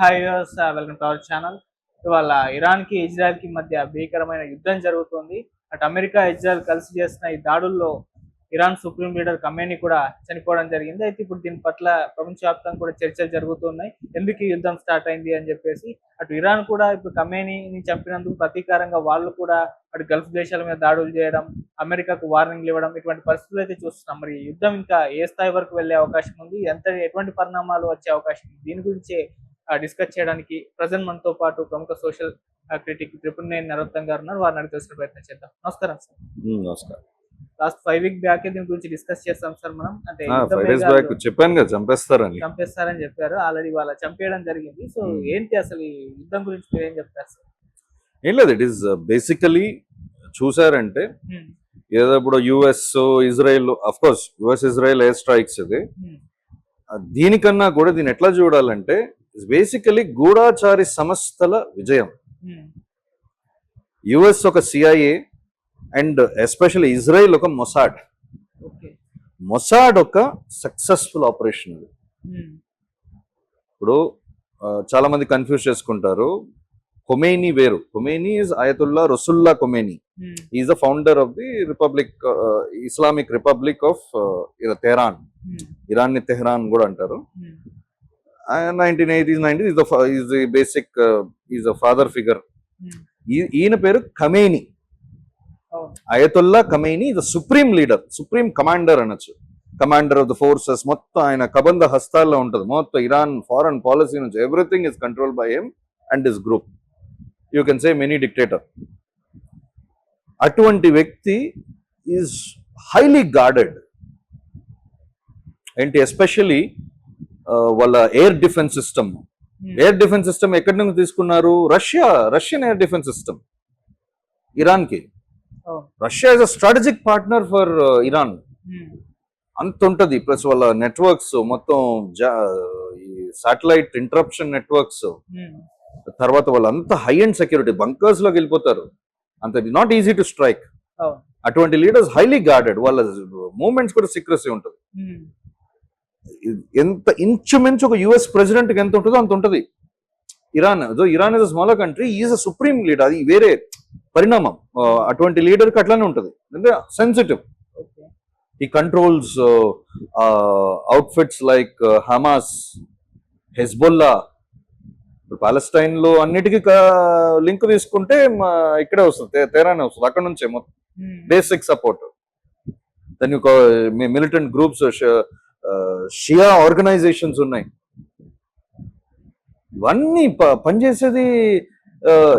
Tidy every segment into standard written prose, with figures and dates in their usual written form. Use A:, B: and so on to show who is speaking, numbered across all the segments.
A: Hi viewers, welcome to our channel. ఇవాళ ఇరాన్కి ఇజ్రాయెల్కి మధ్య భీకరమైన యుద్ధం జరుగుతుంది. అటు అమెరికా ఇజ్రాయెల్ కలిసి చేసిన ఈ దాడుల్లో ఇరాన్ సుప్రీం లీడర్ ఖమేనీ కూడా చనిపోవడం జరిగింది. అయితే ఇప్పుడు దీని పట్ల ప్రపంచవ్యాప్తంగా కూడా చర్చలు జరుగుతున్నాయి. ఎందుకు ఈ యుద్ధం స్టార్ట్ అయింది అని చెప్పేసి. అటు ఇరాన్ కూడా ఇప్పుడు ఖమేనీని చంపినందుకు ప్రతీకారంగా వాళ్ళు కూడా అటు గల్ఫ్ దేశాల మీద దాడులు చేయడం, అమెరికాకు వార్నింగ్లు ఇవ్వడం, ఇటువంటి పరిస్థితులు అయితే చూస్తున్నాం. మరి ఈ యుద్ధం ఇంకా ఏ స్థాయి వరకు వెళ్ళే అవకాశం ఉంది, ఎటువంటి పరిణామాలు వచ్చే అవకాశం ఉంది, దీని గురించే డిస్కస్ చేయడానికి ప్రజెంట్ మనతో పాటు ప్రముఖ సోషల్ క్రిటిక్ త్రిపురనేని నరోత్తమ్ గారు ఉన్నారు. వారిని అడిగి తెలుసుకునే ప్రయత్నం చేద్దాం. నమస్కారం సార్.
B: నమస్కారం.
A: లాస్ట్ 5 వీక్ బ్యాక్ దీని గురించి డిస్కస్ చేస్తాం సార్. మనం అంటే
B: చెప్పాను కదా
A: చంపేస్తారని చెప్పారు. ఆల్రెడీ వాళ్ళ చంపేయడం జరిగింది. సో ఏంటి అసలు ఈ యుద్ధం గురించి మీరు ఏం చెప్తారు సార్?
B: ఏం లేదు, ఇట్ ఈస్ బేసికలీ చూసారంటే ఏదో ఇప్పుడు US Israel, of course US Israel air strikes ఇది. దీనికన్నా కూడా దీన్ని ఎట్లా చూడాలంటే బేసికలీ గూఢాచారి సంస్థల విజయం. యుఎస్ ఒక సిఐఏ అండ్ ఎస్పెషల్లీ ఇజ్రాయెల్ ఒక మొసాడ్. మొసాడ్ ఒక సక్సెస్ఫుల్ ఆపరేషన్. ఇప్పుడు చాలా మంది కన్ఫ్యూజ్ చేసుకుంటారు. ఖొమైనీ వేరు. ఖొమైనీ ఈజ్ అయతుల్లా రసుల్లా Khomeini. Is the founder of the republic, Islamic republic of Tehran. Iran ని తెహరాన్ కూడా అంటారు. 1980s 90s is the basic is a father figure. ఈయన పేరు Khamenei. Ayatollah Khamenei the supreme leader, supreme commander అనొచ్చు. Commander of the forces. మొత్తం ఆయన కబంధ హస్తాల్లో ఉంటుంది. మొత్తం ఇరాన్ ఫారెన్ పాలసీ నుంచి everything is control by him and his group. You can say mini dictator. అటువంటి వ్యక్తి ఈజ్ హైలీ గార్డెడ్. ఏంటి ఎస్పెషల్లీ వాళ్ళ air defence system. Air defence system ఎక్కడి నుంచి తీసుకున్నారు? Russian air defence system Iran కి. Russia is a strategic partner for Iran. అంత ఉంటది. ప్లస్ వాళ్ళ నెట్వర్క్స్ మొత్తం సాటిలైట్ ఇంటరప్షన్ నెట్వర్క్స్. తర్వాత వాళ్ళంతా హై అండ్ సెక్యూరిటీ బంకర్స్ లోకి వెళ్ళిపోతారు. అంత నాట్ ఈజీ టు స్ట్రైక్. అటువంటి లీడర్స్ హైలీ గార్డెడ్. వాళ్ళ మూవ్మెంట్స్ కూడా సీక్రెసీ ఉంటుంది. ఎంత ఇంచుమించు ఒక యుఎస్ ప్రెసిడెంట్ కి ఎంత ఉంటుందో అంత ఉంటది. Iran is a smaller country, is a supreme leader. అది వేరే పరిణామం. అటువంటి లీడర్ కి అట్లానే ఉంటది. అంటే సెన్సిటివ్. ఈ controls outfits like Hamas, Hezbollah. Palestine లో అన్నిటికీ లింక్ తీసుకుంటే ఇక్కడే వస్తుంది, తెహరానే వస్తుంది. అక్కడ నుంచే మొత్తం బేసిక్ సపోర్ట్. దాని మిలిటెంట్ గ్రూప్స్, షియా ఆర్గనైజేషన్స్ ఉన్నాయి. ఇవన్నీ పనిచేసేది.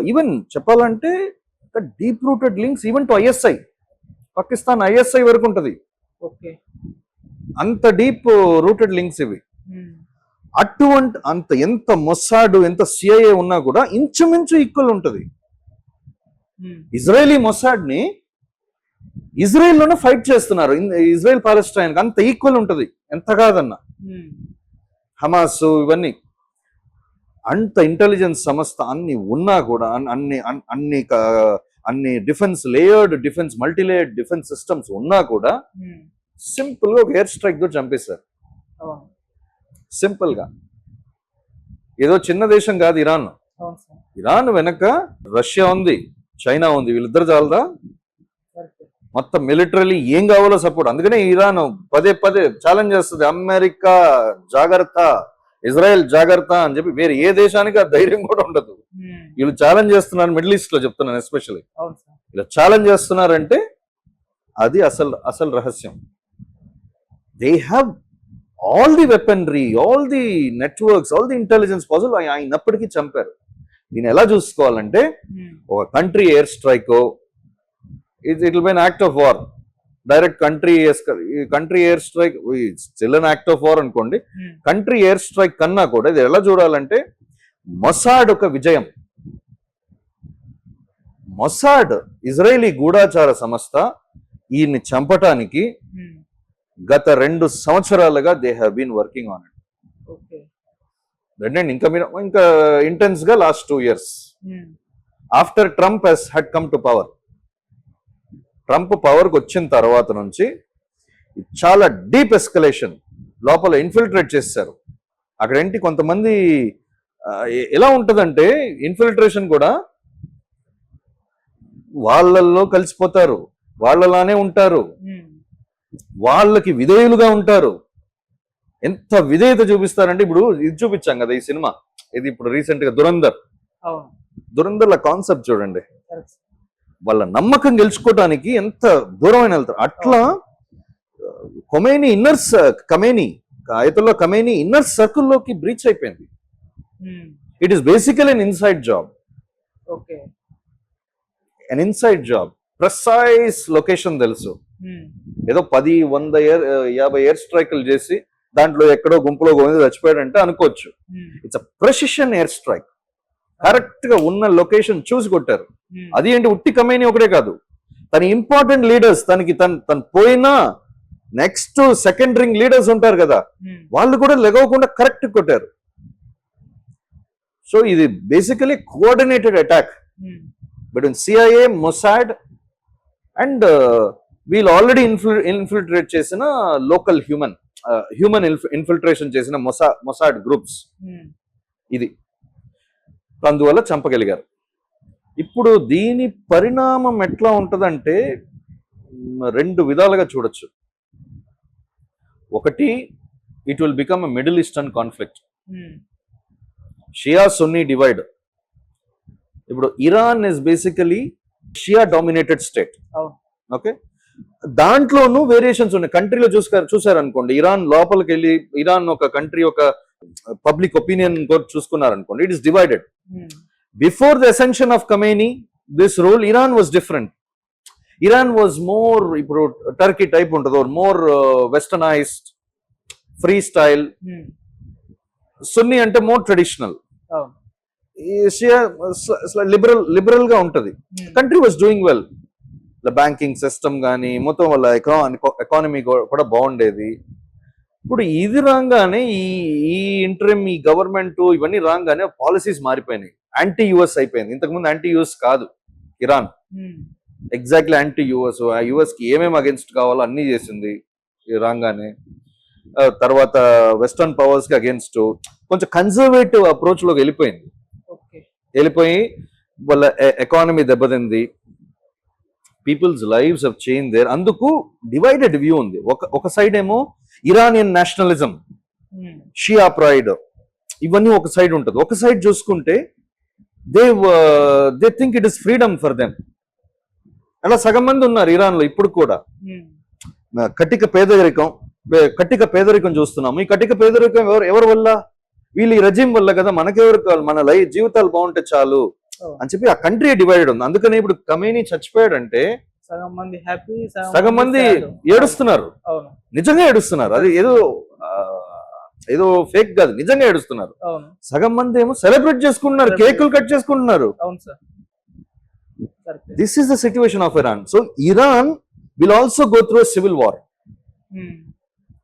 B: ఈవెన్ చెప్పాలంటే deep rooted links even to ISI. Pakistan ISI వరకు ఉంటది. అంత డీప్ రూటెడ్ లింక్స్ ఇవి. అంత ఎంత మొసాడ్, ఎంత సిఐఏ ఉన్నా కూడా ఇంచుమించు ఈక్వల్ ఉంటది. ఇజ్రాయలీ మొసాడ్ ని ఇజ్రాయెల్ లోనే ఫైట్ చేస్తున్నారు. ఇజ్రాయెల్ పాలెస్టైన్ అంత ఈక్వల్ ఉంటది, ఎంత కాదన్నా. హమాస్ ఇవన్నీ అంత ఇంటెలిజెన్స్ సంస్థ అన్ని ఉన్నా కూడా, అన్ని defence layered defence, multilayered defence systems ఉన్నా కూడా సింపుల్ గా ఒక ఎయిర్ స్ట్రైక్ తో చంపేశారు. సింపుల్ గా. ఏదో చిన్న దేశం కాదు ఇరాన్. ఇరాన్ వెనక రష్యా ఉంది, చైనా ఉంది. వీళ్ళిద్దరు చాలదా? మొత్తం మిలిటరీలీ ఏం కావాలో సపోర్ట్. అందుకనే ఇరాన్ పదే పదే ఛాలెంజ్ చేస్తుంది, అమెరికా జాగ్రత్త, ఇజ్రాయెల్ జాగ్రత్త అని చెప్పి. వేరే ఏ దేశానికి ఆ ధైర్యం కూడా ఉండదు. వీళ్ళు ఛాలెంజ్ చేస్తున్నారు. మిడిల్ ఈస్ట్ లో చెప్తున్నాను ఎస్పెషల్లీ. ఇలా ఛాలెంజ్ చేస్తున్నారంటే అది అసలు రహస్యం. They have all the weaponry, all the networks, all the intelligence possible. అయినప్పటికీ చంపారు. దీన్ని ఎలా చూసుకోవాలంటే, ఒక country air strike, it will be an act of war. Direct country air strike still an act of war అనుకోండి. Country air strike కన్నా కూడా ఇది ఎలా చూడాలంటే మొసాడ్ ఒక విజయం. మొసాడ్ ఇజ్రాయేలీ గూఢాచార సంస్థ ఈయన్ని చంపటానికి గత 2 సంవత్సరాలుగా they have been working on it. ఇంకా ఇంటెన్స్ గా last 2 years after Trump had come to power. Trump పవర్కి వచ్చిన తర్వాత నుంచి చాలా డీప్ ఎస్కలేషన్. లోపల ఇన్ఫిల్ట్రేట్ చేశారు. అక్కడేంటి కొంతమంది ఎలా ఉంటదంటే ఇన్ఫిల్ట్రేషన్ కూడా వాళ్ళల్లో కలిసిపోతారు, వాళ్ళలానే ఉంటారు, వాళ్ళకి విధేయులుగా ఉంటారు. ఎంత విధేయత చూపిస్తారంటే ఇప్పుడు ఇది చూపించాం కదా ఈ సినిమా, ఇది ఇప్పుడు రీసెంట్ గా దురంధర్ల కాన్సెప్ట్ చూడండి, వాళ్ళ నమ్మకం గెలుచుకోవడానికి ఎంత దూరమైన వెళ్తారు. అట్లా కమేని ఇన్నర్ సర్కిల్లోకి బ్రీచ్ అయిపోయింది. ఇట్ ఈస్ బేసికల్ అన్ ఇన్సైడ్ జాబ్, ప్రెసైజ్ లొకేషన్ తెలుసు. ఏదో 10, 100, 50 ఎయిర్ స్ట్రైక్లు చేసి దాంట్లో ఎక్కడో గుంపులో గోవింద చచ్చిపోయాడంటే అనుకోవచ్చు. It's a precision air strike, correct గా ఉన్న లొకేషన్ చూసి కొట్టారు. అది ఏంటి, ఉట్టి కమేని ఒకటే కాదు, తన ఇంపార్టెంట్ లీడర్స్, తను పోయినా నెక్స్ట్ సెకండ్ రింగ్ లీడర్స్ ఉంటారు కదా, వాళ్ళు కూడా లెగవకుండా కరెక్ట్ కొట్టారు. సో ఇది basically coordinated attack between CIA, Mossad and వీళ్ళు ఆల్రెడీ ఇన్ఫిల్ట్రేట్ చేసిన లోకల్ హ్యూమన్ ఇన్ఫిల్ట్రేషన్ చేసిన మొసాడ్ గ్రూప్స్. ఇది అందువల్ల చంపగలిగారు. ఇప్పుడు దీని పరిణామం ఎట్లా ఉంటదంటే 2 విధాలుగా చూడొచ్చు. ఒకటి, it will become a Middle Eastern conflict, Shia Sunni divide. ఇప్పుడు Iran is basically Shia dominated state. Okay, దాంట్లోనూ వేరియేషన్స్ ఉన్నాయి. కంట్రీలో చూసారనుకోండి, ఇరాన్ లోపలికి వెళ్ళి ఇరాన్ ఒక కంట్రీ ఒక పబ్లిక్ ఒపీనియన్ చూసుకున్నారనుకోండి, it is divided. Before the ascension of Khamenei this rule, Iran was different. Iran was more, ఇప్పుడు టర్కీ టైప్ ఉంటుంది, more westernized, free style. Sunni అంటే మోర్ ట్రెడిషనల్, లిబరల్ గా ఉంటది. Country was doing well, banking system కానీ మొత్తం వల్ల economy కూడా బాగుండేది. ఇప్పుడు ఇది రాగానే ఈ ఇంటరిమ్, ఈ గవర్నమెంట్ ఇవన్నీ రాగానే పాలసీస్ మారిపోయినాయి, యాంటీ యుఎస్ అయిపోయింది. ఇంతకుముందు యాంటీ యుఎస్ కాదు ఇరాన్, ఎగ్జాక్ట్లీ యాంటీ యుఎస్. ఆ యుఎస్ కి ఏమేమి అగేన్స్ట్ కావాలో అన్ని చేసింది రాగానే. తర్వాత వెస్టర్న్ పవర్స్ కి అగేన్స్ట్ కొంచెం కన్జర్వేటివ్ అప్రోచ్ లోకి వెళ్ళిపోయి వాళ్ళ ఎకానమీ దెబ్బతింది, peoples lives have change there. అందుకు డివైడెడ్ వ్యూ ఉంది. ఒక సైడ్ ఏమో ఇరానియన్ నేషనలిజం, షియా ప్రైడ్, ఇవన్నీ ఒక సైడ్ ఉంటుంది. ఒక సైడ్ చూసుకుంటే they think it is freedom for them. అలా సగం మంది ఉన్నారు ఇరాన్ లో ఇప్పుడు కూడా. కటిక పేదరికం చూస్తున్నాము. ఈ కటిక పేదరికం ఎవరి వల్ల? వీళ్ళు ఈ రజీం వల్ల కదా. మనకెవరు కావాలి, మన జీవితాలు బాగుంటే చాలు అని చెప్పి ఆ కంట్రీ డివైడెడ్ ఉంది. అందుకని ఇప్పుడు ఖమేనీ చచ్చిపోయాడంటే సగం మంది ఏడుస్తున్నారు, నిజంగా ఏడుస్తున్నారు. అది ఏదో ఫేక్ కాదు, నిజంగా ఏడుస్తున్నారు. సగం మంది ఏమో సెలబ్రేట్ చేసుకుంటున్నారు, కేకులు కట్ చేసుకుంటున్నారు. This is the situation of Iran. So Iran will also go through civil war.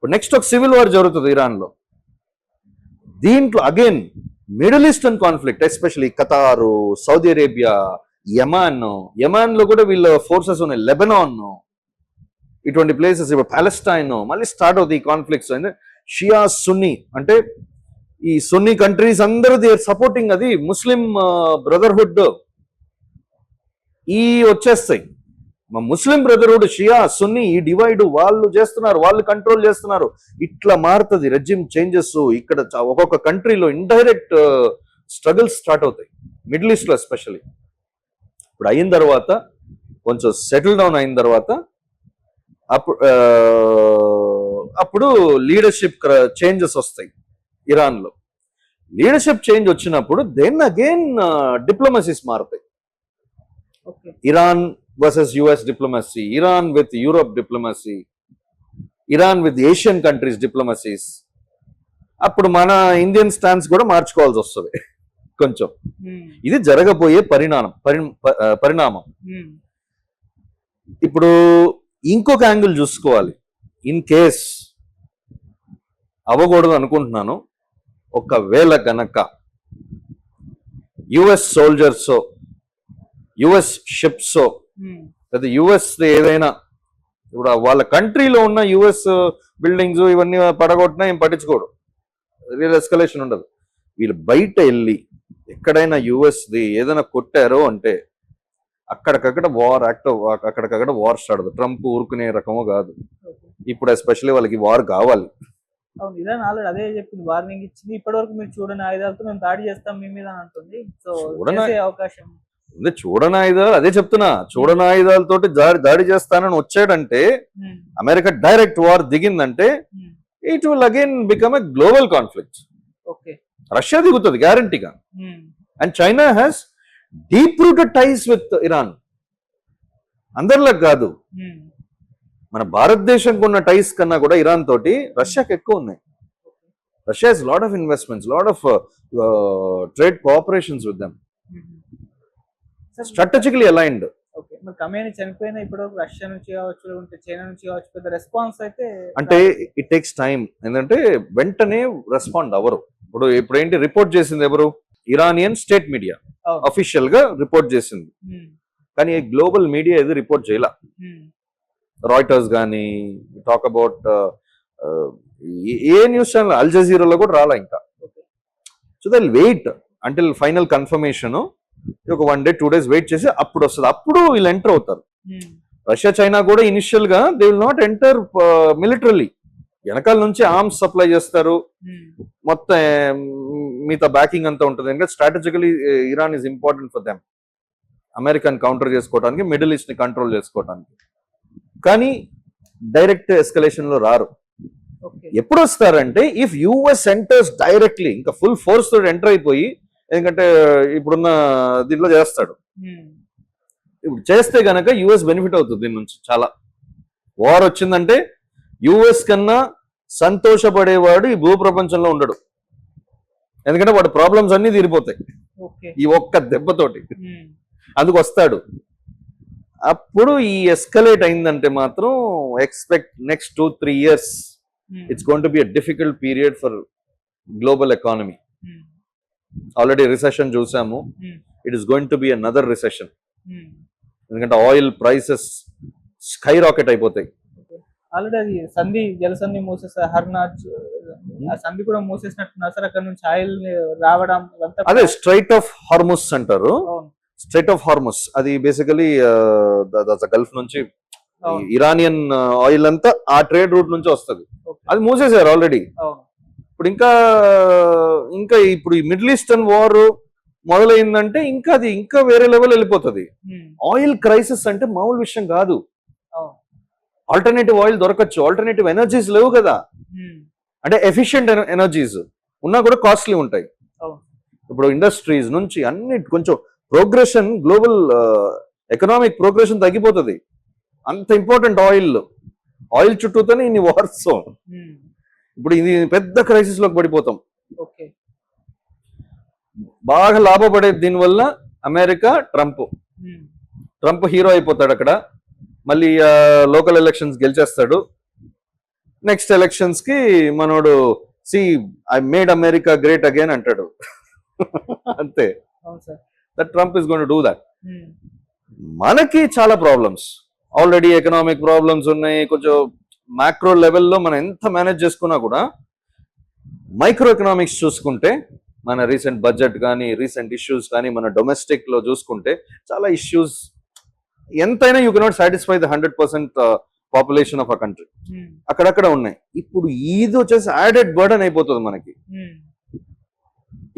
B: Next ఒక సివిల్ వార్ జరుగుతుంది ఇరాన్ లో. దీంట్లో again Middle Eastern conflict, especially Qatar, Saudi Arabia, Yemen లో కూడా వీళ్ళ ఫోర్సెస్ ఉన్నాయి, లెబనాన్, ఇటువంటి ప్లేసెస్, ఇప్పుడు పాలెస్టైన్ మళ్ళీ స్టార్ట్ అవుతాయి ఈ కాన్ఫ్లిక్ట్స్. షియా సున్నీ అంటే ఈ సున్నీ కంట్రీస్ అందరూ దే ఆర్ సపోర్టింగ్ అది ముస్లిం బ్రదర్హుడ్. ఈ వచ్చేస్తాయి ముస్లిం బ్రదర్హుడ్, షియా సున్నీ, ఈ డివైడ్ వాళ్ళు చేస్తున్నారు, వాళ్ళు కంట్రోల్ చేస్తున్నారు. ఇట్లా మారుతుంది రెజిమ్ చేంజెస్. ఇక్కడ ఒక్కొక్క కంట్రీలో ఇండైరెక్ట్ స్ట్రగుల్స్ స్టార్ట్ అవుతాయి, మిడిల్ ఈస్ట్ లో ఎస్పెషల్లీ. ఇప్పుడు అయిన తర్వాత కొంచెం సెటిల్ డౌన్ అయిన తర్వాత అప్పుడు లీడర్షిప్ చేంజెస్ వస్తాయి ఇరాన్ లో. లీడర్షిప్ చేంజ్ వచ్చినప్పుడు దెన్ అగైన్ డిప్లొమసీస్ మారుతాయి. Iran versus US diplomacy, Iran with Europe diplomacy, Iran with Asian countries diplomacies. అప్పుడు మన ఇండియన్ స్టాన్స్ కూడా మార్చుకోవాల్సి వస్తుంది కొంచెం. ఇది జరగబోయే పరిణామం. ఇప్పుడు ఇంకొక యాంగిల్ చూసుకోవాలి. ఇన్ కేస్ అవ్వకూడదు అనుకుంటున్నాను, ఒకవేళ గనక యుఎస్ సోల్జర్స్, యుఎస్ షిప్స్, లేదా యుఎస్ ఏదైనా, ఇప్పుడు వాళ్ళ కంట్రీలో ఉన్న యుఎస్ బిల్డింగ్స్ ఇవన్నీ పడగొట్టినా ఏం పట్టించుకోడు, రియల్ ఎస్కలేషన్ ఉండదు. వీళ్ళు బయట వెళ్ళి ఎక్కడైనా ది ఏదైనా కొట్టారో అంటే అక్కడికక్కడ అక్కడికక్కడ వార్ స్టార్ట్ అవుతుంది. ట్రంప్ ఊరుకునే రకమో కాదు. ఇప్పుడు ఎస్పెషల్లీ వాళ్ళకి వార్ కావాలి.
A: అవును, ఇరాన్ ఆల్రెడీ అదే చెప్పింది, వార్నింగ్ ఇచ్చింది. ఇప్పటి వరకు మీరు చూడని ఆయుధాలతో మేము దాడి చేస్తాం మీ మీద అని అంటుంది. సో చేసే అవకాశం
B: ఉంది. చూడని ఆయుధాలు, అదే చెప్తున్నా, చూడని ఆయుధాలతోటి దాడి చేస్తానని వచ్చాడంటే, అమెరికా డైరెక్ట్ వార్ దిగిందంటే it will again become a global conflict. Russia దిగుతుంది గ్యారంటీగా. And China has deep rooted ties with Iran. అందరిలా కాదు, మన భారతదేశంకు ఉన్న టైస్ కన్నా కూడా ఇరాన్ తోటి రష్యాకి ఎక్కువ ఉన్నాయి. Russia has lot of investments, lot of trade cooperations with them, strategically aligned.
A: Khamenei చనిపోయినా ఇప్పుడు రష్యా నుంచి కావచ్చు, లేకుంటే చైనా నుంచి కావచ్చు, పెద్ద రెస్పాన్స్ అయితే
B: అంటే ఇట్ టేక్స్ టైం. ఎందుకంటే వెంటనే రెస్పాండ్ అవ్వరు. ఇప్పుడు ఏంటి రిపోర్ట్ చేసింది ఎవరు? ఇరానియన్ స్టేట్ మీడియా అఫీషియల్ గా రిపోర్ట్ చేసింది, కానీ గ్లోబల్ మీడియా ఏది రిపోర్ట్ చేయాల. రాయిటర్స్ కానీ టాక్ అబౌట్ ఏ న్యూస్ ఛానల్, అల్ జజీరాలో కూడా రాలా ఇంకా. So they wait until final confirmation. ఒక 1 day 2 days వెయిట్ చేసి అప్పుడు వస్తుంది, అప్పుడు వీళ్ళు ఎంటర్ అవుతారు. రష్యా చైనా కూడా ఇనిషియల్ గా they will not enter militarily. వెనకాల నుంచి ఆర్మ్స్ సప్లై చేస్తారు, మొత్తం మిగతా బ్యాకింగ్ అంతా ఉంటుంది. ఎందుకంటే strategically Iran is important for them, American counter చేసుకోవడానికి, మిడిల్ ఈస్ట్ ని కంట్రోల్ చేసుకోవడానికి. కానీ డైరెక్ట్ ఎస్కలేషన్ లో రారు. ఎప్పుడు వస్తారంటే ఇఫ్ యుఎస్ ఎంటర్స్ డైరెక్ట్లీ, ఇంకా ఫుల్ ఫోర్స్ తోటి ఎంటర్ అయిపోయి, ఎందుకంటే ఇప్పుడున్న దీంట్లో చేస్తాడు. ఇప్పుడు చేస్తే గనక యుఎస్ బెనిఫిట్ అవుతుంది దీని నుంచి చాలా. వార్ వచ్చిందంటే యుఎస్ కన్నా సంతోషపడేవాడు ఈ భూప్రపంచంలో ఉండడు. ఎందుకంటే వాడు ప్రాబ్లమ్స్ అన్ని తీరిపోతాయి ఈ ఒక్క దెబ్బతోటి. అందుకు వస్తాడు. అప్పుడు ఈ ఎస్కలేట్ అయిందంటే మాత్రం expect next 2-3 years it's going to be a difficult period for global economy. Already recession చూసాము, it is going to be another recession. ఎందుకంటే ఆయిల్ ప్రైసెస్ స్కై రాకెట్ అయిపోతాయి.
A: ఆల్రెడీ అది జలసంధి మూసేసా, హర్నాథ్ సంధి కూడా మూసేసినట్టున్నారు సార్. అక్కడ నుంచి ఆయిల్ రావడం
B: అదే స్ట్రైట్ ఆఫ్ హార్ముస్ అంటారు. స్ట్రైట్ ఆఫ్ హార్ముస్ అది బేసికలీ గల్ఫ్ నుంచి ఇరానియన్ ఆయిల్ అంతా ఆ ట్రేడ్ రూట్ నుంచి వస్తుంది. అది మూసేసారు ఆల్రెడీ. ఇప్పుడు ఇంకా ఇప్పుడు ఈ మిడిల్ ఈస్టర్న్ వార్ మొదలైందంటే ఇంకా అది ఇంకా వేరే లెవెల్ వెళ్ళిపోతుంది. ఆయిల్ క్రైసిస్ అంటే మామూలు విషయం కాదు. ఆల్టర్నేటివ్ ఆయిల్ దొరకచ్చు, ఆల్టర్నేటివ్ ఎనర్జీస్ లేవు కదా. అంటే ఎఫిషియెంట్ ఎనర్జీస్ ఉన్నా కూడా కాస్ట్లీ ఉంటాయి. ఇప్పుడు ఇండస్ట్రీస్ నుంచి అన్ని కొంచెం ప్రోగ్రెషన్, గ్లోబల్ ఎకనామిక్ ప్రోగ్రెషన్ తగ్గిపోతుంది. అంత ఇంపార్టెంట్ ఆయిల్ చుట్టూతోనే ఇన్ని వార్స్. ఇప్పుడు ఇది పెద్ద క్రైసిస్ లోకి పడిపోతాం. బాగా లాభపడేది దీనివల్ల అమెరికా. ట్రంప్ హీరో అయిపోతాడు అక్కడ. మళ్ళీ లోకల్ ఎలక్షన్స్ గెలిచేస్తాడు. నెక్స్ట్ ఎలక్షన్స్ కి మనోడు I made America great again అంటాడు. అంతే. That Trump is going to do that. మనకి చాలా ప్రాబ్లమ్స్, ఆల్రెడీ ఎకనామిక్ ప్రాబ్లమ్స్ ఉన్నాయి. కొంచెం మ్యాక్రో లెవెల్లో మనం ఎంత మేనేజ్ చేసుకున్నా కూడా మైక్రో ఎకనామిక్స్ చూసుకుంటే, మన రీసెంట్ బడ్జెట్ కానీ, రీసెంట్ ఇష్యూస్ కానీ, మన డొమెస్టిక్ లో చూసుకుంటే చాలా ఇష్యూస్. ఎంతైనా you cannot satisfy the 100% population of a country. అక్కడక్కడ ఉన్నాయి. ఇప్పుడు ఇది వచ్చేసి యాడెడ్ బర్డన్ అయిపోతుంది మనకి.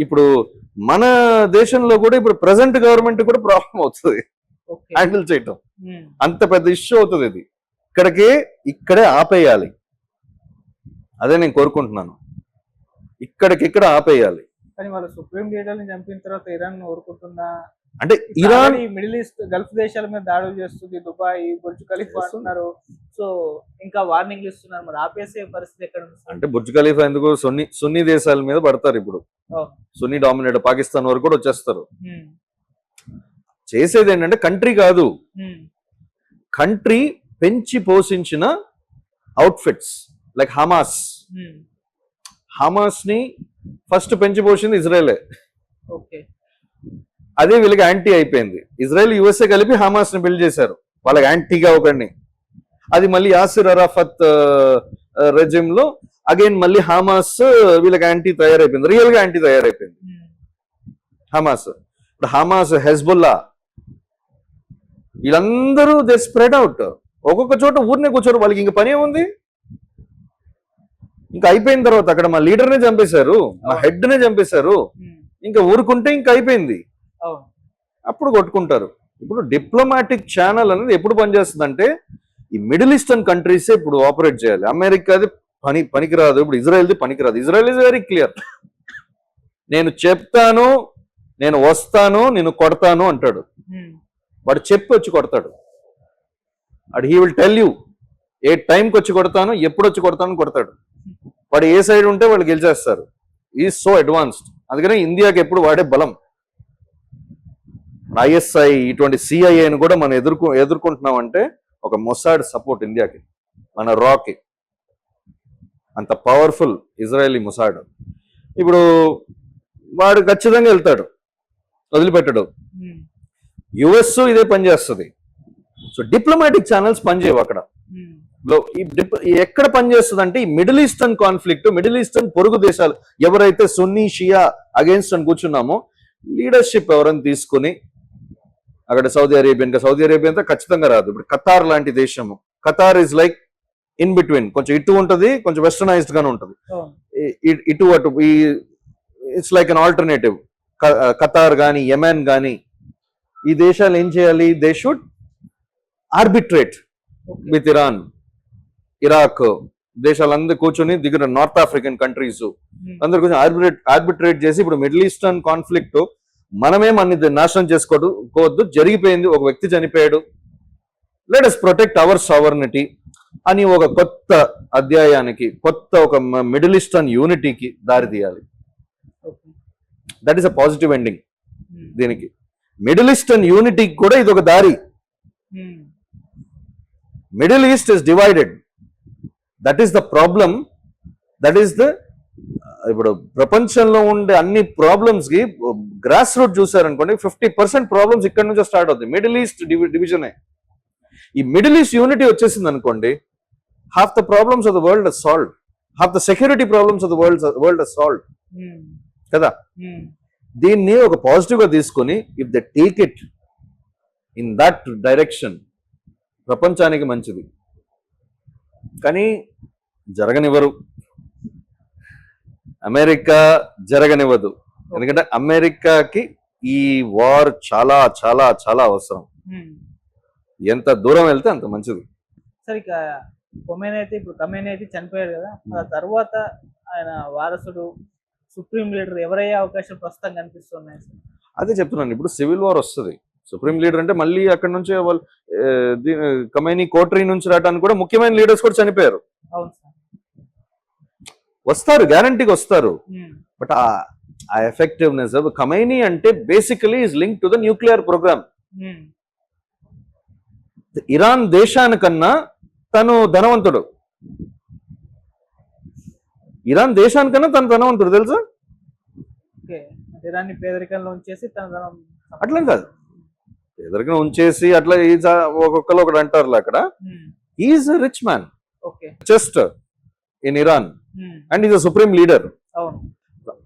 B: ఇప్పుడు మన దేశంలో కూడా ఇప్పుడు ప్రెసెంట్ గవర్నమెంట్ కూడా ప్రాబ్లం అవుతుంది హ్యాండిల్ చేయటం. అంత పెద్ద ఇష్యూ అవుతుంది ఇది. ఇక్కడే ఆపేయాలి. అదే నేను కోరుకుంటున్నాను, ఇక్కడికిక్కడ ఆపేయాలి.
A: కానీ వాళ్ళ సుప్రీం లీడర్ని చంపిన తర్వాత ఇరాన్ ఊరుకుంటుందా
B: అంటే? ఇరాన్
A: మిడిల్ ఈస్ట్ గల్ఫ్ దేశాల మీద దాడులు చేస్తుంది, దుబాయ్, బుర్జ్ ఖలీఫా అంటున్నారు. సో ఇంకా వార్నింగ్లు ఇస్తున్నారు. మరి ఆపేసే పరిస్థితి ఎక్కడ ఉంది?
B: అంటే బుర్జ్ ఖలీఫా ఎందుకు సున్నీ దేశాల మీద పడతారు. ఇప్పుడు సున్నీ డామినేట్ పాకిస్తాన్ వరకు కూడా వచ్చేస్తారు. చేసేది ఏంటంటే కంట్రీ కాదు, కంట్రీ పెంచి పోషించిన అవుట్ఫిట్స్ లైక్ హమాస్ ని ఫస్ట్ పెంచి పోసింది ఇజ్రాయెలే. అదే వీళ్ళకి యాంటీ అయిపోయింది. ఇజ్రాయెల్ యుఎస్ఏ కలిపి హమాస్ ని బిల్డ్ చేశారు వాళ్ళకి యాంటీగా ఒకరిని. అది మళ్ళీ యాసిర్ అరాఫత్ రెజిమ్ లో అగైన్ మళ్ళీ హమాస్ వీళ్ళకి యాంటీ తయారైపోయింది, రియల్ గా యాంటీ తయారైపోయింది హమాస్. ఇప్పుడు హమాస్, హెజ్బుల్లా వీళ్ళందరూ దే స్ప్రెడ్ అవుట్, ఒక్కొక్క చోట ఊరినే కూర్చోరు, వాళ్ళకి ఇంక పని ఏముంది, ఇంకా అయిపోయిన తర్వాత అక్కడ మా లీడర్నే చంపేశారు, మా హెడ్ నే చంపేశారు, ఇంకా ఊరుకుంటే ఇంకా అయిపోయింది, అప్పుడు కొట్టుకుంటారు. ఇప్పుడు డిప్లొమాటిక్ ఛానల్ అనేది ఎప్పుడు పనిచేస్తుంది ఈ మిడిల్ ఈస్టర్న్ కంట్రీస్ ఇప్పుడు ఆపరేట్ చేయాలి. అమెరికాది పనికిరాదు, ఇప్పుడు ఇజ్రాయెల్ది పనికిరాదు. ఇజ్రాయెల్ ఇస్ వెరీ క్లియర్, నేను చెప్తాను, నేను వస్తాను, నేను కొడతాను అంటాడు. వాడు చెప్పి వచ్చి కొడతాడు, అడ్ హీ విల్ టెల్ యూ ఏ టైంకి వచ్చి కొడతాను, ఎప్పుడు వచ్చి కొడతాను కొడతాడు. వాడు ఏ సైడ్ ఉంటే వాళ్ళు గెలిచేస్తారు. Is so advanced. అందుకనే ఇండియాకి ఎప్పుడు వాడే బలం. ఐఎస్ఐ ఇటువంటి సిఐఏని కూడా మనం ఎదుర్కొంటున్నామంటే ఒక మొసాడ్ సపోర్ట్ ఇండియాకి, మన రాకి, అంత పవర్ఫుల్ ఇజ్రాయలీ మొసాడ్. ఇప్పుడు వాడు ఖచ్చితంగా వెళ్తాడు, వదిలిపెట్టడు. యుఎస్ ఇదే పనిచేస్తుంది. సో డిప్లొమాటిక్ ఛానల్స్ పనిచేయవు అక్కడ. ఎక్కడ పనిచేస్తుంది అంటే ఈ middle Eastern conflict, middle eastern పొరుగు దేశాలు ఎవరైతే సున్నీ షియా అగేన్స్ట్ అని కూర్చున్నామో, లీడర్షిప్ ఎవరైనా తీసుకుని అక్కడ సౌదీ అరేబియా ఖచ్చితంగా రాదు. ఇప్పుడు ఖతార్ లాంటి దేశము, Qatar is like in between, కొంచెం ఇటు ఉంటది, కొంచెం వెస్టర్నైజ్డ్ గానే ఉంటది, ఇటు అటు, it's like an alternative. Qatar గాని యెమెన్ గాని ఈ దేశాలు ఏం చేయాలి, they should arbitrate with Iran, Iraq దేశాలందరూ కూర్చొని దగ్గర నార్త్ ఆఫ్రికన్ కంట్రీస్ అందరు కూర్చొని ఆర్బిట్రేట్ చేసి ఇప్పుడు మిడిల్ ఈస్టర్న్ కాన్ఫ్లిక్ట్ మనమేం అన్ని నాశనం చేసుకోవద్దు, జరిగిపోయింది, ఒక వ్యక్తి చనిపోయాడు, let us protect our sovereignty అని ఒక కొత్త అధ్యాయానికి, కొత్త ఒక మిడిల్ ఈస్టర్న్ యూనిటీకి దారి తీయాలి. That is a positive ending దీనికి. మిడిల్ ఈస్టర్న్ యూనిటీకి కూడా ఇది ఒక దారి. Middle east is divided, that is the problem. That is the ఇప్పుడు ప్రపంచంలో ఉండే అన్ని ప్రాబ్లమ్స్ కి గ్రాస్ రూట్ చూసారనుకోండి, 50% ప్రాబ్లమ్స్ ఇక్కడ నుంచే స్టార్ట్ అవుతాయి. మిడిల్ ఈస్ట్ డివిజనే. ఈ మిడిల్ ఈస్ట్ యూనిటీ వచ్చేసింది అనుకోండి, half the problems of the world has solved, half the security problems of the world has solved కదా. దీన్ని ఒక పాజిటివ్ గా తీసుకొని if they take it in that direction ప్రపంచానికి మంచిది. కానీ జరగనివ్వరు, అమెరికా జరగనివ్వదు. ఎందుకంటే అమెరికాకి ఈ వార్ చాలా చాలా చాలా అవసరం. ఎంత దూరం వెళ్తే అంత మంచిది.
A: సరే, ఇక ఖమేనీ అయితే చనిపోయాడు కదా, ఆ తర్వాత ఆయన వారసుడు సుప్రీం లీడర్ ఎవరయ్యే అవకాశం ప్రస్తుతం కనిపిస్తున్నాయి?
B: అదే చెప్తున్నాను, ఇప్పుడు సివిల్ వార్ వస్తుంది. సుప్రీం లీడర్ అంటే మళ్ళీ అక్కడ నుంచి వాళ్ళు ఖమేనీ కోటరీ నుంచి రావడానికి కూడా ముఖ్యమైన లీడర్స్ కూడా చనిపోయారు.
A: అవును సార్,
B: వస్తారు, గ్యారంటీగా వస్తారు. బట్ ఆ ఎఫెక్టివ్నెస్ ఖమేనీ అంటే basically is link to the nuclear program. Iran దేశానికన్నా తను ధనవంతుడు, ఇరాన్ దేశానికన్నా తను ధనవంతుడు తెలుసా.
A: ఇరాన్ని పేదరికంలో ఉంచేసి తన ధనం
B: అట్లా కాదు, పేదరికం ఉంచేసి అట్లా ఒక్కొక్కరు ఒకటి అంటారు అక్కడ. Is a rich man just in Iran and is a supreme leader.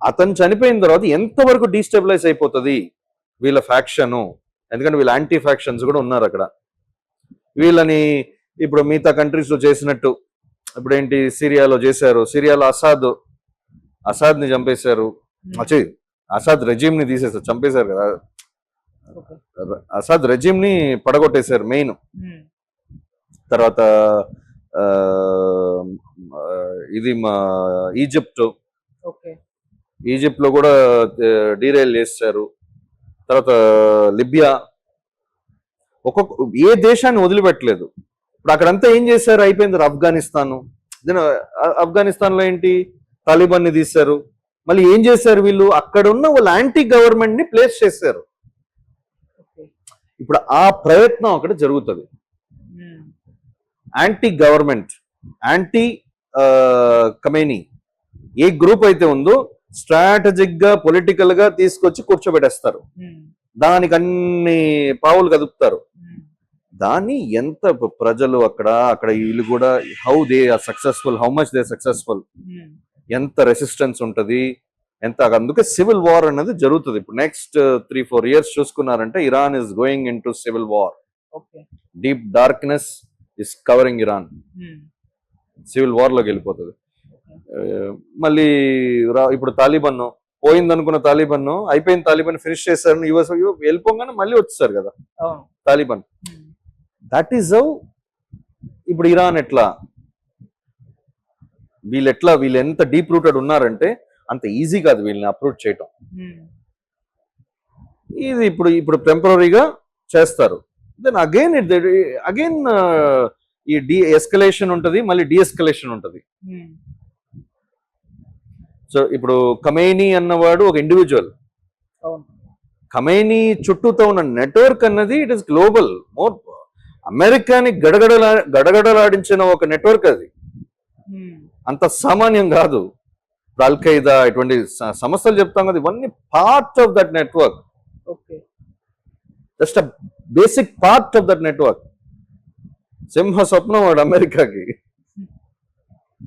B: అతను చనిపోయిన తర్వాత ఎంతవరకు డీస్టెబిలైజ్ అయిపోతుంది వీళ్ళ ఫ్యాక్షన్, ఎందుకంటే వీళ్ళ యాంటీ ఫ్యాక్షన్స్ కూడా ఉన్నారు అక్కడ. వీళ్ళని ఇప్పుడు మిగతా కంట్రీస్ లో చేసినట్టు ఇప్పుడు ఏంటి సిరియాలో చేశారు. సిరియాలో అసాద్ ని చంపేశారు, అసాద్ రెజీమ్ ని తీసేసారు, చంపేశారు కదా. అసాద్ రెజీమ్ ని పడగొట్టేశారు మెయిన్. తర్వాత ఇది మా ఈజిప్ట్ లో కూడా డీరైల్ చేశారు. తర్వాత లిబియా, ఏ దేశాన్ని వదిలిపెట్టలేదు. ఇప్పుడు అక్కడంతా ఏం చేశారు, అయిపోయింది. ఆఫ్ఘనిస్తాన్ లో ఏంటి, తాలిబాన్ ని తీశారు. మళ్ళీ ఏం చేశారు వీళ్ళు, అక్కడ ఉన్న వాళ్ళ యాంటీ గవర్నమెంట్ ని ప్లేస్ చేశారు. ఇప్పుడు ఆ ప్రయత్నం అక్కడ జరుగుతుంది. యాంటీ గవర్నమెంట్, యాంటీ ఖమేనీ ఏ గ్రూప్ అయితే ఉందో స్ట్రాటజిక్ గా పొలిటికల్ గా తీసుకొచ్చి కూర్చోబెట్టేస్తారు. దానికి అన్ని పావులు కదుపుతారు. దాన్ని ఎంత ప్రజలు అక్కడ వీళ్ళు కూడా how they are successful, how much they successful, ఎంత రెసిస్టెన్స్ ఉంటది, ఎంత అందుకే సివిల్ వార్ అనేది జరుగుతుంది. ఇప్పుడు నెక్స్ట్ 3-4 years చూసుకున్నారంటే Iran is going into civil war. Deep darkness is covering Iran. Civil war లోకి వెళ్ళిపోతుంది. మళ్ళీ ఇప్పుడు తాలిబాన్ పోయిందనుకున్న తాలిబాన్ అయిపోయిన తాలిబాన్ ఫినిష్ చేశారు, యుఎస్ వెళ్ళిపోగానే మళ్ళీ వచ్చేసారు కదా తాలిబాన్. దట్ ఈస్ హౌ ఇప్పుడు ఇరాన్ ఎట్లా వీళ్ళు ఎంత డీప్ రూటెడ్ ఉన్నారంటే అంత ఈజీ కాదు వీళ్ళని అప్రూవ్ చేయటం. ఇది ఇప్పుడు టెంపరీగా చేస్తారు. దెన్ అగైన్ ఈ ఎస్కలేషన్ ఉంటది, మళ్ళీ డీఎస్కలేషన్ ఉంటది. సో ఇప్పుడు ఖమేనీ అన్నవాడు ఒక ఇండివిజువల్. ఖమేనీ చుట్టూతో ఉన్న నెట్వర్క్ అన్నది ఇట్ ఇస్ గ్లోబల్. మోర్ అమెరికాని గడగడలాడించిన ఒక నెట్వర్క్ అది, అంత సామాన్యం కాదు. అల్ ఖైదా ఇటువంటి సంస్థలు చెప్తాం కదా, ఇవన్నీ part of that network. Just a basic part of that network. సింహ స్వప్నం వాడు అమెరికాకి.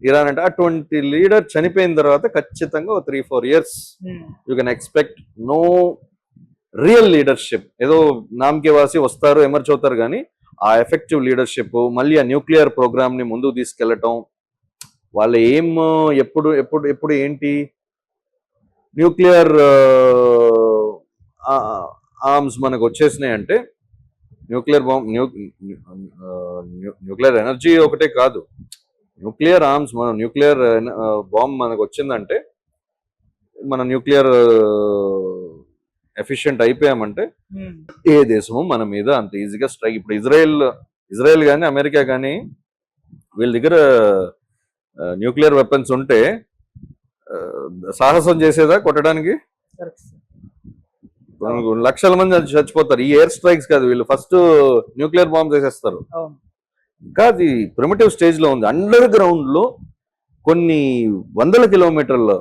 B: ఇరాన్ అంటే అటువంటి లీడర్ చనిపోయిన తర్వాత ఖచ్చితంగా 3-4 years you can expect no real leadership. ఏదో నామకే వాసి వస్తారు, ఎమర్జ్ అవుతారు, కానీ ఆ ఎఫెక్టివ్ లీడర్షిప్, మళ్ళీ ఆ న్యూక్లియర్ ప్రోగ్రామ్ ని ముందుకు తీసుకెళ్లటం, వాళ్ళ ఏం ఎప్పుడు ఏంటి, న్యూక్లియర్ ఆర్మ్స్ మనకు వచ్చేసినాయి అంటే న్యూక్లియర్ బాంబ్, న్యూక్లియర్ ఎనర్జీ ఒకటే కాదు, న్యూక్లియర్ ఆర్మ్స్, మన న్యూక్లియర్ బాంబ్ మనకు వచ్చిందంటే, మన న్యూక్లియర్ ఎఫిషియెంట్ అయిపోయామంటే ఏ దేశము మన మీద అంత ఈజీగా స్ట్రైక్. ఇప్పుడు ఇజ్రాయెల్ కానీ అమెరికా కానీ వీళ్ళ దగ్గర న్యూక్లియర్ వెపన్స్ ఉంటే సాహసం చేసేదా కొట్టడానికి? లక్షల మంది చచ్చిపోతారు. ఈ ఎయిర్ స్ట్రైక్స్ కాదు, వీళ్ళు ఫస్ట్ న్యూక్లియర్ బాంబ్ వేసేస్తారు. ఇంకా అది ప్రిమిటివ్ స్టేజ్ లో ఉంది. అండర్ గ్రౌండ్ లో కొన్ని వందల కిలోమీటర్ల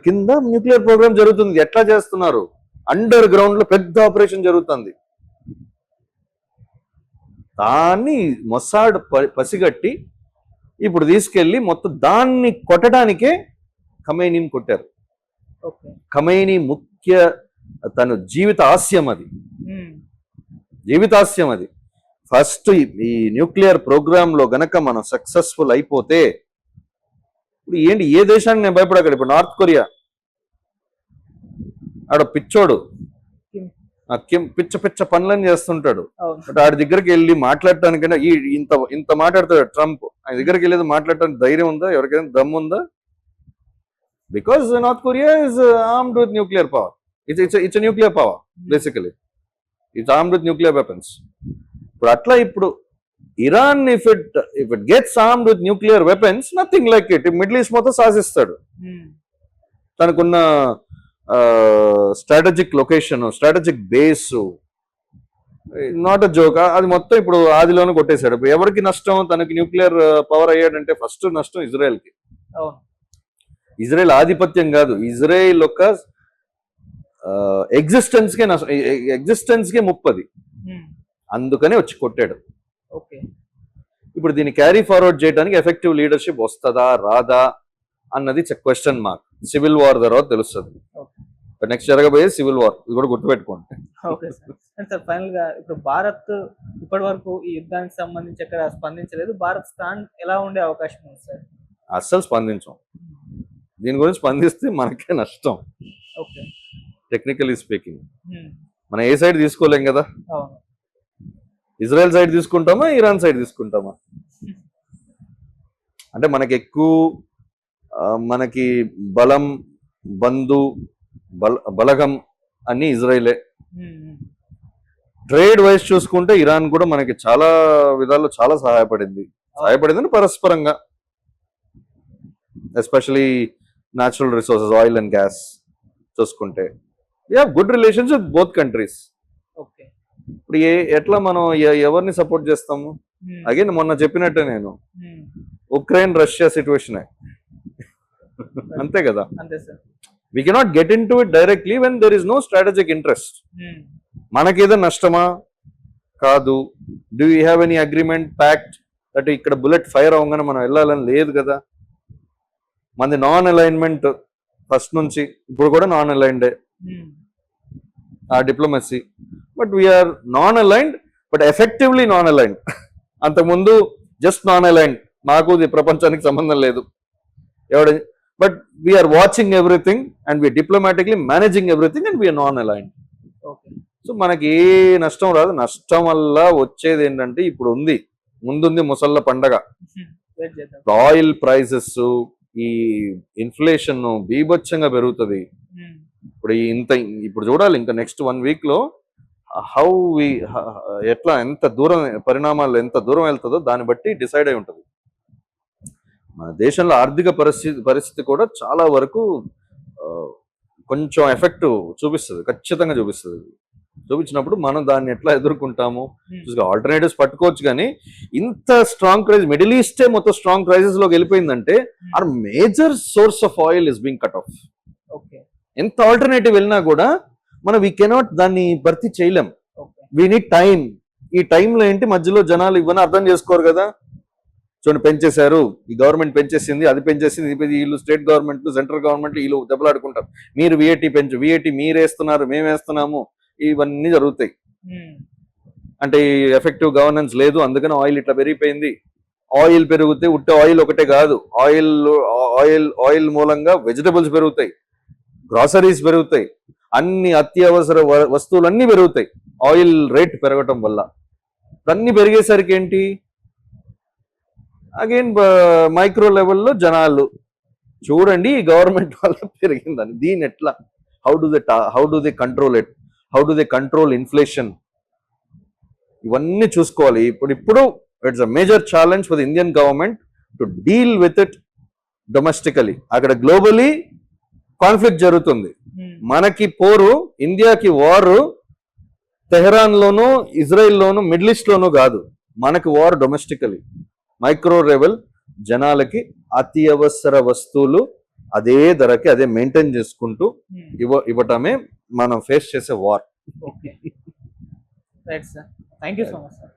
B: కింద న్యూక్లియర్ ప్రోగ్రామ్ జరుగుతుంది. ఎట్లా చేస్తున్నారు? అండర్ గ్రౌండ్ లో పెద్ద ఆపరేషన్ జరుగుతుంది. దాన్ని మొసాడ్ పసిగట్టి ఇప్పుడు తీసుకెళ్లి మొత్తం దాన్ని కొట్టడానికే ఖమేనీని కొట్టారు. ఖమేనీ ముఖ్య తన జీవితాస్యం అది. ఫస్ట్ ఈ న్యూక్లియర్ ప్రోగ్రామ్ లో గనక మనం సక్సెస్ఫుల్ అయిపోతే, ఇప్పుడు ఏంటి, ఏ దేశానికి నేను భయపడగలను? ఇప్పుడు నార్త్ కొరియా ఆడ పిచ్చోడు, పిచ్చ పనులని చేస్తుంటాడు. బట్ ఆడి దగ్గరికి వెళ్ళి మాట్లాడటానికైనా ఇంత మాట్లాడతాడు ట్రంప్. ఆయన దగ్గరికి వెళ్ళేది మాట్లాడటానికి ధైర్యం ఉందా? ఎవరికైనా దమ్ ఉందా? Because north Korea is armed with nuclear power. It's nuclear power basically. It's armed with nuclear weapons. ఇప్పుడు అట్లా ఇప్పుడు Iran if it gets armed with nuclear weapons, nothing like it. Middle east మొత్తం శాసిస్తాడు. తనకున్న strategic location, strategic base, not a joke. అది మొత్తం ఇప్పుడు ఆదిలోనే కొట్టేశాడు. ఎవరికి నష్టం? తనకి న్యూక్లియర్ పవర్ అయ్యాడంటే ఫస్ట్ నష్టం ఇజ్రాయెల్కి. ఇజ్రాయెల్ ఆధిపత్యం కాదు, ఇజ్రాయెల్ యొక్క ఎగ్జిస్టెన్స్ కే ముప్పది. అందుకనే వచ్చి కొట్టాడు. ఇప్పుడు దీన్ని క్యారీ ఫార్వర్డ్ చేయడానికి ఎఫెక్టివ్ లీడర్షిప్ వస్తుందా రాదా అన్నది క్వశ్చన్ మార్క్. సివిల్ వార్ తర్వాత తెలుస్తుంది. నెక్స్ట్ జరగబోయే సివిల్ వార్, ఇది కూడా గుర్తుపెట్టుకోండి.
A: ఓకే సార్, ఫైనల్ గా ఇప్పుడు భారత్ ఇప్పటి వరకు ఈ యుద్ధానికి సంబంధించి ఎక్కడ స్పందించలేదు. భారత్ స్టాండ్ ఎలా ఉండే అవకాశం ఉంది సార్?
B: అస్సలు స్పందించాం. దీని గురించి స్పందిస్తే మనకే నష్టం. టెక్నికలీ స్పీకింగ్ మనం ఏ సైడ్ తీసుకోలేం కదా. ఇజ్రాయెల్ సైడ్ తీసుకుంటామా, ఇరాన్ సైడ్ తీసుకుంటామా? అంటే మనకి ఎక్కువ మనకి బలం, బంధు, బలగం అన్ని ఇజ్రాయెలే. ట్రేడ్ వైజ్ చూసుకుంటే ఇరాన్ కూడా మనకి చాలా విధాల్లో చాలా సహాయపడింది పరస్పరంగా. Especially natural resources, oil and gas చూసుకుంటే we have good relations with both countries. ఇప్పుడు ఎట్లా మనం ఎవరిని సపోర్ట్ చేస్తాము? అగైన్ మొన్న చెప్పినట్టే నేను, ఉక్రెయిన్ రష్యా సిచ్యువేషన్ అంతే కదా. We cannot get into it directly when there is no strategic interest. మనకేదో నష్టమా? కాదు. Do you have any agreement pact that ఇక్కడ బుల్లెట్ ఫైర్ అవ్వగానే మనం వెళ్ళాలని లేదు కదా. మనది నాన్ అలైన్మెంట్ ఫస్ట్ నుంచి, ఇప్పుడు కూడా నాన్ అలైన్డే ఆ diplomacy. But we are non aligned, but effectively non aligned. అంతకుముందు జస్ట్ నాన్ అలైన్డ్, నాకు ప్రపంచానికి సంబంధం లేదు ఎవడ. But we are watching everything and we are diplomatically managing everything and we are non aligned. So మనకి ఏ నష్టం రాదు. నష్టం వల్ల వచ్చేది ఏంటంటే ఇప్పుడు ఉంది, ముందుంది ముసళ్ళ పండగ. ఆయిల్ ప్రైసెస్, ఈ ఇన్ఫ్లేషన్ బీభత్సంగా పెరుగుతుంది. ఇప్పుడు ఇప్పుడు చూడాలి ఇంకా నెక్స్ట్ 1 week లో హౌ ఎట్లా ఎంత దూరం పరిణామాలు ఎంత దూరం వెళ్తుందో దాన్ని బట్టి డిసైడ్ అయి ఉంటుంది. మన దేశంలో ఆర్థిక పరిస్థితి కూడా చాలా వరకు కొంచెం ఎఫెక్ట్ చూపిస్తుంది, ఖచ్చితంగా చూపిస్తుంది. చూపించినప్పుడు మనం దాన్ని ఎట్లా ఎదుర్కొంటాము, ఆల్టర్నేటివ్స్ పట్టుకోవచ్చు. కానీ ఇంత స్ట్రాంగ్ క్రైసిస్, మిడిల్ ఈస్టే మొత్తం స్ట్రాంగ్ క్రైసిస్ లోకి వెళ్ళిపోయిందంటే our major source of oil is being cut off. ఎంత ఆల్టర్నేటివ్ వెళ్ళినా కూడా మనం వీ కెనాట్ దాన్ని భర్తీ చేయలేం. We need time. ఈ టైంలో ఏంటి మధ్యలో జనాలు ఇవన్నీ అర్థం చేసుకోరు కదా. చూడండి, పెంచేశారు, ఈ గవర్నమెంట్ పెంచేసింది, అది పెంచేసింది, వీళ్ళు స్టేట్ గవర్నమెంట్లు సెంట్రల్ గవర్నమెంట్లు వీళ్ళు దెబ్బలాడుకుంటారు. మీరు విఐటీ విఐటీ మీరు వేస్తున్నారు, మేము వేస్తున్నాము, ఇవన్నీ జరుగుతాయి. అంటే ఎఫెక్టివ్ గవర్నెన్స్ లేదు, అందుకని ఆయిల్ ఇట్లా పెరిగిపోయింది. ఆయిల్ పెరిగితే ఉట్టే ఆయిల్ ఒకటే కాదు, ఆయిల్ ఆయిల్ ఆయిల్ మూలంగా వెజిటబుల్స్ పెరుగుతాయి, గ్రాసరీస్ పెరుగుతాయి, అన్ని అత్యవసర వస్తువులన్నీ పెరుగుతాయి ఆయిల్ రేట్ పెరగటం వల్ల. అన్ని పెరిగేసరికి ఏంటి, అగైన్ మైక్రో లెవెల్లో జనాలు చూడండి ఈ గవర్నమెంట్ వల్ల పెరిగిందని. దీని ఎట్లా, how do they control it, how do they control inflation, ఇవన్నీ చూసుకోవాలి. ఇప్పుడు it's a major challenge for the Indian government to deal with it domestically. అక్కడ గ్లోబలీ కాన్ఫ్లిక్ట్ జరుగుతుంది, మనకి పోరు, ఇండియాకి వారు తెహరాన్ లోను, ఇజ్రాయిల్ లోను, మిడిల్ ఈస్ట్ లోను కాదు, మనకి వార్ డొమెస్టికలీ. మైక్రో లెవెల్ జనాలకి అత్యవసర వస్తువులు అదే ధరకి అదే మెయింటైన్ చేసుకుంటూ ఇవ్వటమే మనం ఫేస్ చేసే war.
A: Right sir, thank you so much sir.